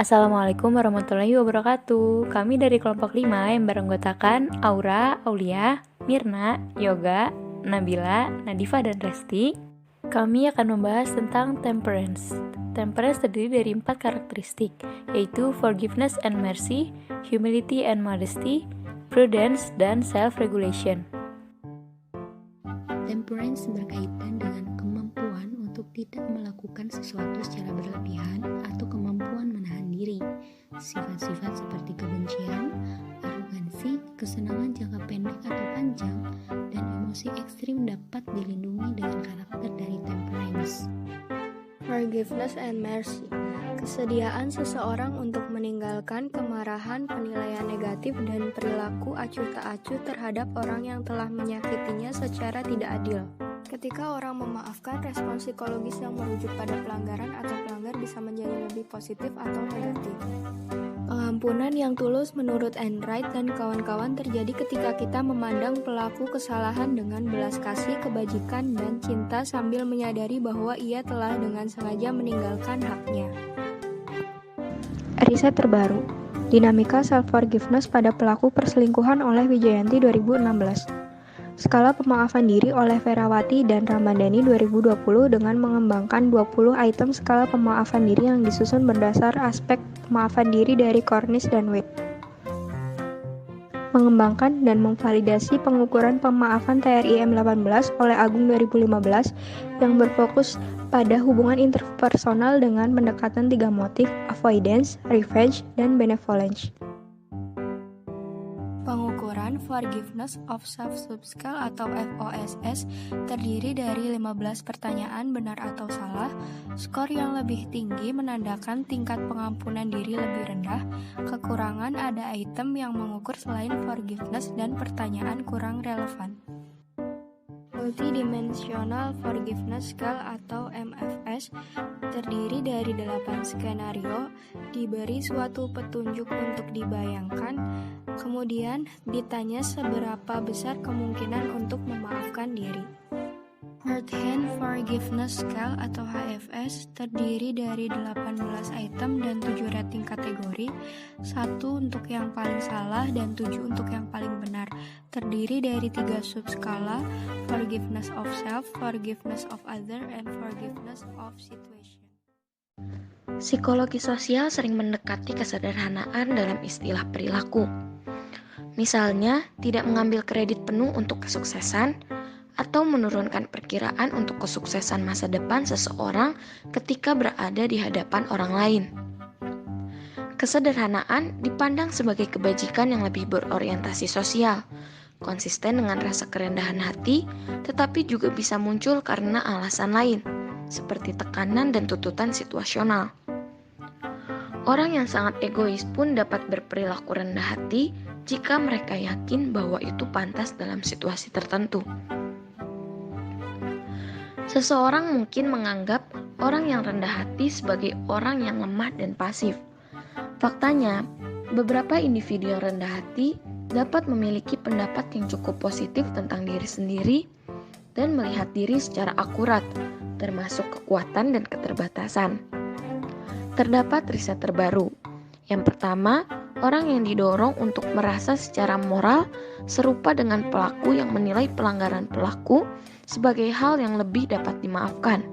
Assalamualaikum warahmatullahi wabarakatuh. Kami dari kelompok 5 yang beranggotakan Aura, Aulia, Mirna, Yoga, Nabila, Nadifa, dan Resti. Kami akan membahas tentang temperance. Temperance terdiri dari 4 karakteristik, yaitu forgiveness and mercy, humility and modesty, prudence, dan self-regulation. Temperance berkaitan dengan kemampuan untuk tidak melakukan sesuatu secara berlebihan atau kemampuan menahan diri. Sifat-sifat seperti kebencian, arogansi, kesenangan jangka pendek atau panjang, dan emosi ekstrim dapat dilindungi dengan karakter dari temperance. Forgiveness and mercy. Kesediaan seseorang untuk meninggalkan kemarahan, penilaian negatif, dan perilaku acuh tak acuh terhadap orang yang telah menyakitinya secara tidak adil. Ketika orang memaafkan, respon psikologis yang merujuk pada pelanggaran atau pelanggar bisa menjadi lebih positif atau negatif. Pengampunan yang tulus menurut Enright dan kawan-kawan terjadi ketika kita memandang pelaku kesalahan dengan belas kasih, kebajikan, dan cinta sambil menyadari bahwa ia telah dengan sengaja meninggalkan haknya. Riset terbaru, Dinamika Self-Forgiveness pada Pelaku Perselingkuhan oleh Wijayanti 2016. Skala Pemaafan Diri oleh Ferawati dan Ramadhani 2020 dengan mengembangkan 20 item skala pemaafan diri yang disusun berdasar aspek pemaafan diri dari Cornish dan Witt. Mengembangkan dan memvalidasi pengukuran pemaafan TRIM 18 oleh Agung 2015 yang berfokus pada hubungan interpersonal dengan pendekatan 3 motif, avoidance, revenge, dan benevolence. Pengukuran Forgiveness of Self-Subscale atau FOSS terdiri dari 15 pertanyaan benar atau salah. Skor yang lebih tinggi menandakan tingkat pengampunan diri lebih rendah. Kekurangan ada item yang mengukur selain forgiveness dan pertanyaan kurang relevan. Multidimensional Forgiveness Scale atau MFS terdiri dari 8 skenario, diberi suatu petunjuk untuk dibayangkan, kemudian ditanya seberapa besar kemungkinan untuk memaafkan diri. Heart-Hand Forgiveness Scale atau HFS terdiri dari 18 item dan 7 rating kategori, 1 untuk yang paling salah dan 7 untuk yang paling benar. Terdiri dari 3 subskala, Forgiveness of Self, Forgiveness of Other, and Forgiveness of Situation. Psikologi sosial sering mendekati kesederhanaan dalam istilah perilaku. Misalnya, tidak mengambil kredit penuh untuk kesuksesan, atau menurunkan perkiraan untuk kesuksesan masa depan seseorang ketika berada di hadapan orang lain. Kesederhanaan dipandang sebagai kebajikan yang lebih berorientasi sosial, konsisten dengan rasa kerendahan hati, tetapi juga bisa muncul karena alasan lain, seperti tekanan dan tuntutan situasional. Orang yang sangat egois pun dapat berperilaku rendah hati jika mereka yakin bahwa itu pantas dalam situasi tertentu. Seseorang mungkin menganggap orang yang rendah hati sebagai orang yang lemah dan pasif. Faktanya, beberapa individu yang rendah hati dapat memiliki pendapat yang cukup positif tentang diri sendiri dan melihat diri secara akurat, termasuk kekuatan dan keterbatasan. Terdapat riset terbaru. Yang pertama, orang yang didorong untuk merasa secara moral serupa dengan pelaku yang menilai pelanggaran pelaku sebagai hal yang lebih dapat dimaafkan.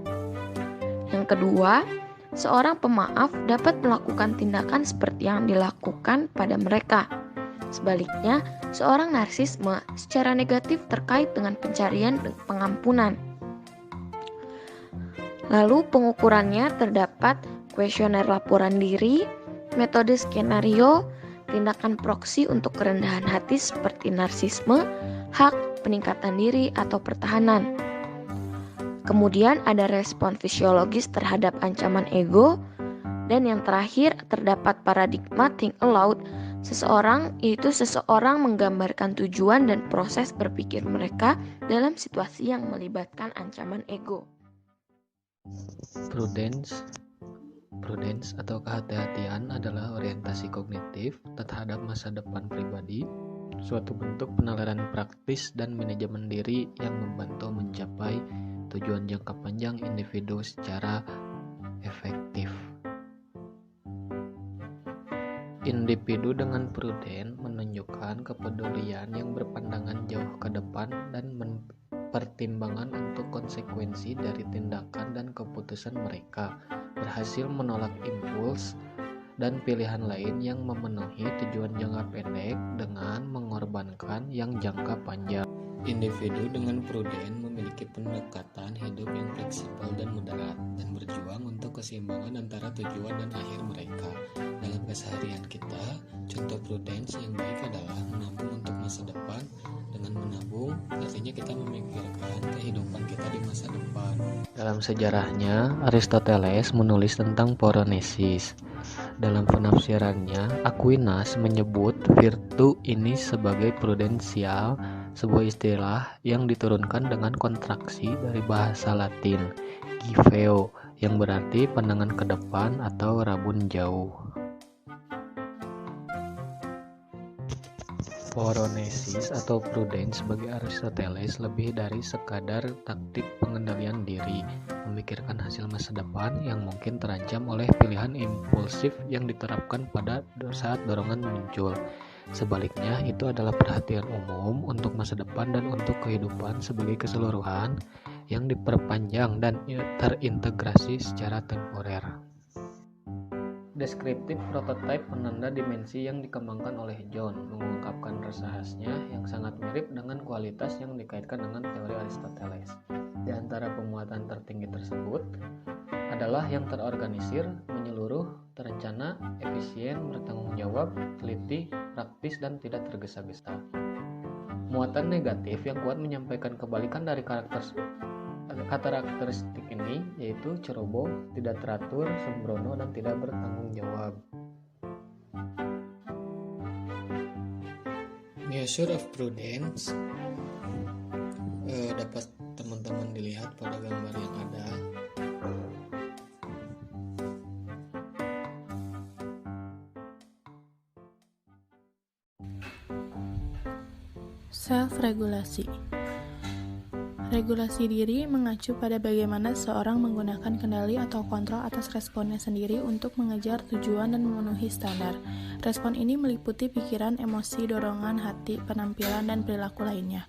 Yang kedua, seorang pemaaf dapat melakukan tindakan seperti yang dilakukan pada mereka. Sebaliknya, seorang narsisme secara negatif terkait dengan pencarian dan pengampunan. Lalu pengukurannya terdapat kuesioner laporan diri, metode skenario, tindakan proksi untuk kerendahan hati seperti narsisme, hak, peningkatan diri, atau pertahanan. Kemudian ada respon fisiologis terhadap ancaman ego, dan yang terakhir terdapat paradigma think aloud. Seseorang menggambarkan tujuan dan proses berpikir mereka dalam situasi yang melibatkan ancaman ego. Prudence atau kehati-hatian adalah orientasi kognitif terhadap masa depan pribadi, suatu bentuk penalaran praktis dan manajemen diri yang membantu mencapai tujuan jangka panjang individu secara efektif. Individu dengan pruden menunjukkan kepedulian yang berpandangan jauh ke depan dan pertimbangan untuk konsekuensi dari tindakan dan keputusan mereka, berhasil menolak impuls dan pilihan lain yang memenuhi tujuan jangka pendek dengan mengorbankan yang jangka panjang. Individu dengan pruden memiliki pendekatan hidup yang fleksibel dan moderat dan berjuang untuk keseimbangan antara tujuan dan akhir mereka. Dalam keseharian kita, contoh prudence yang baik adalah menabung untuk masa depan. Dengan menabung, artinya kita memikirkan kehidupan kita di masa depan. Dalam sejarahnya, Aristoteles menulis tentang poronesis. Dalam penafsirannya, Aquinas menyebut virtu ini sebagai prudensial, sebuah istilah yang diturunkan dengan kontraksi dari bahasa Latin giveo, yang berarti pandangan ke depan atau rabun jauh. Poronesis atau prudence bagi Aristoteles lebih dari sekadar taktik pengendalian diri, memikirkan hasil masa depan yang mungkin terancam oleh pilihan impulsif yang diterapkan pada saat dorongan muncul. Sebaliknya, itu adalah perhatian umum untuk masa depan dan untuk kehidupan sebagai keseluruhan yang diperpanjang dan terintegrasi secara temporer. Deskriptif prototipe penanda dimensi yang dikembangkan oleh John mengungkapkan rasa khasnya yang sangat mirip dengan kualitas yang dikaitkan dengan teori Aristoteles. Di antara pemuatan tertinggi tersebut adalah yang terorganisir, menyeluruh, terencana, efisien, bertanggung jawab, teliti, praktis, dan tidak tergesa-gesa. Muatan negatif yang kuat menyampaikan kebalikan dari karakteristik ini, yaitu ceroboh, tidak teratur, sembrono, dan tidak bertanggung jawab. Measure of prudence dapat teman-teman dilihat pada gambar yang ada. Self-regulasi. Regulasi diri mengacu pada bagaimana seorang menggunakan kendali atau kontrol atas responnya sendiri untuk mengejar tujuan dan memenuhi standar. Respon ini meliputi pikiran, emosi, dorongan, hati, penampilan, dan perilaku lainnya.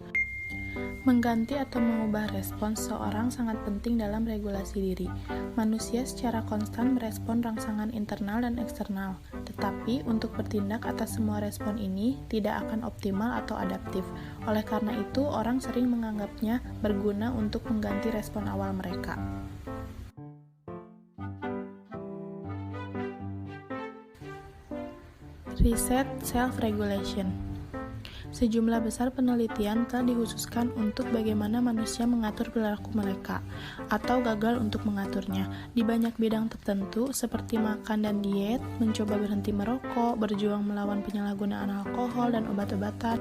Mengganti atau mengubah respons seorang sangat penting dalam regulasi diri. Manusia secara konstan merespon rangsangan internal dan eksternal, tetapi untuk bertindak atas semua respon ini tidak akan optimal atau adaptif. Oleh karena itu, orang sering menganggapnya berguna untuk mengganti respon awal mereka. Riset self-regulation. Sejumlah besar penelitian telah dikhususkan untuk bagaimana manusia mengatur perilaku mereka, atau gagal untuk mengaturnya, di banyak bidang tertentu seperti makan dan diet, mencoba berhenti merokok, berjuang melawan penyalahgunaan alkohol dan obat-obatan,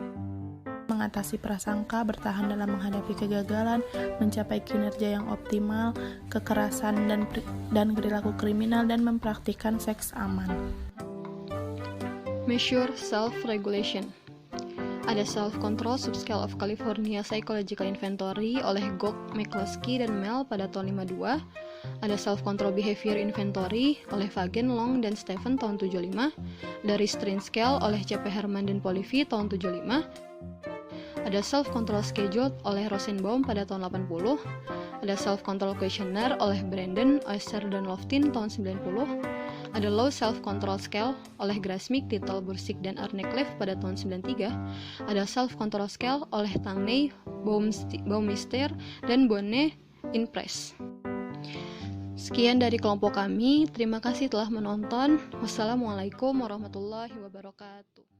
mengatasi prasangka, bertahan dalam menghadapi kegagalan, mencapai kinerja yang optimal, kekerasan dan perilaku kriminal, dan mempraktikkan seks aman. Measure self-regulation. Ada Self-Control Subscale of California Psychological Inventory oleh Gog, McCloskey, dan Mel pada tahun 52. Ada Self-Control Behavior Inventory oleh Fagen, Long, dan Stephen tahun 75. Ada Restraint Scale oleh C.P. Herman dan Polivi tahun 75. Ada Self-Control Schedule oleh Rosenbaum pada tahun 80. Ada Self-Control Questionnaire oleh Brandon, Oyster, dan Loftin tahun 90. Ada Low Self-Control Scale oleh Grasmick, Tittle, Bursik, dan Arnecliffe pada tahun 93. Ada Self-Control Scale oleh Tangney, Baumeister, dan Bonnet in Press. Sekian dari kelompok kami. Terima kasih telah menonton. Wassalamualaikum warahmatullahi wabarakatuh.